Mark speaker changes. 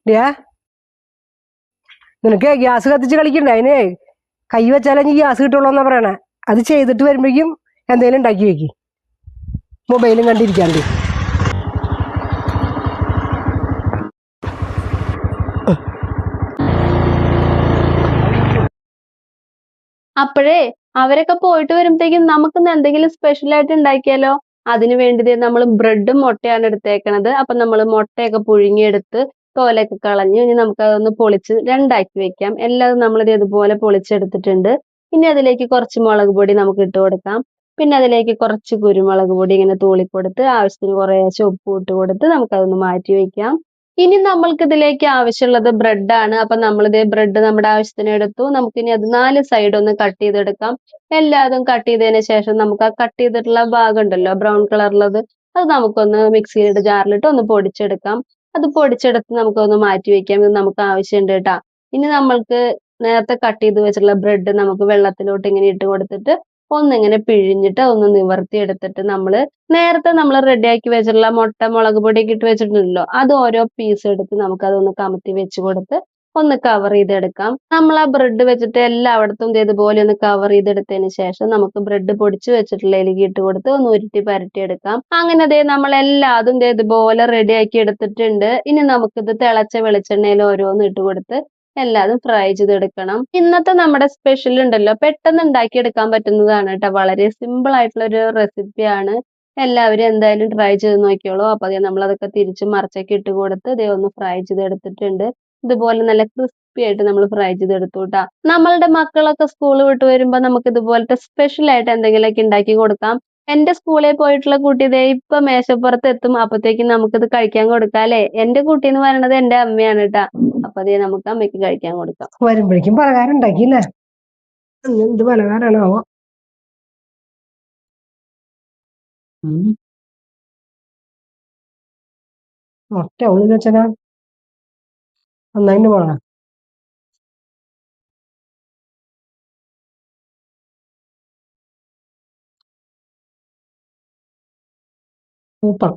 Speaker 1: ഡിയാ നിനക്ക് ഗ്യാസ് കത്തിച്ച് കളിക്കണ്ടേ? അതിന് കൈ വെച്ചാലേ നീ ഗ്യാസ് കിട്ടുള്ളൂ എന്നാ പറയണേ. അത് ചെയ്തിട്ട് വരുമ്പോഴേക്കും എന്തെങ്കിലും ഉണ്ടാക്കി വെക്കി, മൊബൈലും കണ്ടിരിക്കാണ്ട്.
Speaker 2: അപ്പോഴേ അവരൊക്കെ പോയിട്ട് വരുമ്പോഴത്തേക്കും നമുക്കിന്ന് എന്തെങ്കിലും സ്പെഷ്യൽ ആയിട്ട് ഉണ്ടാക്കിയാലോ? അതിനു വേണ്ടി നമ്മൾ ബ്രെഡും മുട്ടയാണ് എടുത്തേക്കണത്. അപ്പൊ നമ്മൾ മുട്ടയൊക്കെ പുഴുങ്ങിയെടുത്ത് തോലൊക്കെ കളഞ്ഞ് ഇനി നമുക്ക് അതൊന്ന് പൊളിച്ച് രണ്ടാക്കി വെക്കാം. എല്ലാം നമ്മളിത് ഇതുപോലെ പൊളിച്ചെടുത്തിട്ടുണ്ട്. ഇനി അതിലേക്ക് കുറച്ച് മുളക് പൊടി നമുക്ക് ഇട്ട് കൊടുക്കാം. പിന്നെ അതിലേക്ക് കുറച്ച് കുരുമുളക് പൊടി ഇങ്ങനെ തൂളിക്കൊടുത്ത് ആവശ്യത്തിന് കുറേശ്ശെ ഉപ്പ് ഇട്ട് കൊടുത്ത് നമുക്കതൊന്ന് മാറ്റി വെക്കാം. ഇനി നമ്മൾക്ക് ഇതിലേക്ക് ആവശ്യമുള്ളത് ബ്രെഡാണ്. അപ്പൊ നമ്മളിത് ബ്രെഡ് നമ്മുടെ ആവശ്യത്തിന് എടുത്തു. നമുക്കിനി അത് 4 സൈഡ് ഒന്ന് കട്ട് ചെയ്തെടുക്കാം. എല്ലാതും കട്ട് ചെയ്തതിന് ശേഷം നമുക്ക് ആ കട്ട് ചെയ്തിട്ടുള്ള ഭാഗം ഉണ്ടല്ലോ ബ്രൗൺ കളറുള്ളത്, അത് നമുക്കൊന്ന് മിക്സിയുടെ ജാറിലിട്ട് ഒന്ന് പൊടിച്ചെടുക്കാം. അത് പൊടിച്ചെടുത്ത് നമുക്കൊന്ന് മാറ്റി വെക്കാം. ഇത് നമുക്ക് ആവശ്യമുണ്ട് കേട്ടാ. ഇനി നമ്മൾക്ക് നേരത്തെ കട്ട് ചെയ്ത് വെച്ചിട്ടുള്ള ബ്രെഡ് നമുക്ക് വെള്ളത്തിലോട്ട് ഇങ്ങനെ ഇട്ട് കൊടുത്തിട്ട് ഒന്നിങ്ങനെ പിഴിഞ്ഞിട്ട് ഒന്ന് നിവർത്തി എടുത്തിട്ട് നേരത്തെ നമ്മൾ റെഡിയാക്കി വെച്ചിട്ടുള്ള മുട്ട മുളക് പൊടിയൊക്കെ ഇട്ട് വെച്ചിട്ടുണ്ടല്ലോ, അത് ഓരോ പീസ് എടുത്ത് നമുക്ക് അതൊന്ന് കമത്തി വെച്ച് കൊടുത്ത് ഒന്ന് കവർ ചെയ്തെടുക്കാം. നമ്മൾ ആ ബ്രെഡ് വെച്ചിട്ട് എല്ലായിടത്തും ഇതുപോലെ ഒന്ന് കവർ ചെയ്തെടുത്തതിന് ശേഷം നമുക്ക് ബ്രെഡ് പൊടിച്ച് വെച്ചിട്ടുള്ളതിലേക്ക് ഇട്ട് കൊടുത്ത് ഒന്ന് ഉരുട്ടി പരട്ടി എടുക്കാം. അങ്ങനെ നമ്മൾ എല്ലാതും ഇതുപോലെ റെഡിയാക്കി എടുത്തിട്ടുണ്ട്. ഇനി നമുക്കിത് തിളച്ച വെളിച്ചെണ്ണയിൽ ഓരോന്ന് ഇട്ട് കൊടുത്ത് എല്ലാതും ഫ്രൈ ചെയ്തെടുക്കണം. ഇന്നത്തെ നമ്മുടെ സ്പെഷ്യൽ ഉണ്ടല്ലോ, പെട്ടെന്ന് ഉണ്ടാക്കിയെടുക്കാൻ പറ്റുന്നതാണ് കേട്ടോ. വളരെ സിമ്പിൾ ആയിട്ടുള്ള ഒരു റെസിപ്പിയാണ്. എല്ലാവരും എന്തായാലും ട്രൈ ചെയ്ത് നോക്കിയോളൂ. അപ്പൊ നമ്മൾ അതൊക്കെ തിരിച്ച് മറിച്ചൊക്കെ ഇട്ട് കൊടുത്ത് ഇതേ ഒന്ന് ഫ്രൈ ചെയ്തെടുത്തിട്ടുണ്ട്. ഇതുപോലെ നല്ല ക്രിസ്പി ആയിട്ട് നമ്മൾ ഫ്രൈ ചെയ്തെടുത്തു കേട്ടാ. നമ്മളുടെ മക്കളൊക്കെ സ്കൂൾ വിട്ട് വരുമ്പോ നമുക്ക് ഇതുപോലത്തെ സ്പെഷ്യൽ ആയിട്ട് എന്തെങ്കിലുമൊക്കെ ഉണ്ടാക്കി കൊടുക്കാം. എന്റെ സ്കൂളിൽ പോയിട്ടുള്ള കുട്ടി ദേ ഇപ്പൊ മേശപ്പുറത്ത് എത്തും. അപ്പത്തേക്കും നമുക്കിത് കഴിക്കാൻ കൊടുക്കാം അല്ലെ. എന്റെ കുട്ടി എന്ന് പറയുന്നത് എന്റെ അമ്മയാണ് കേട്ടാ. അപ്പൊ അതേ നമുക്ക് അമ്മയ്ക്ക് കഴിക്കാൻ കൊടുക്കാം.
Speaker 1: വരുമ്പോഴേക്കും പലഹാരം ഉണ്ടാക്കിയില്ലേ? എന്ത് പലഹാരാണാവോ? മുട്ട ഉള്ളിൽ വെച്ചതാ നന്നായിട്ട് പോണ. സൂപ്പർ.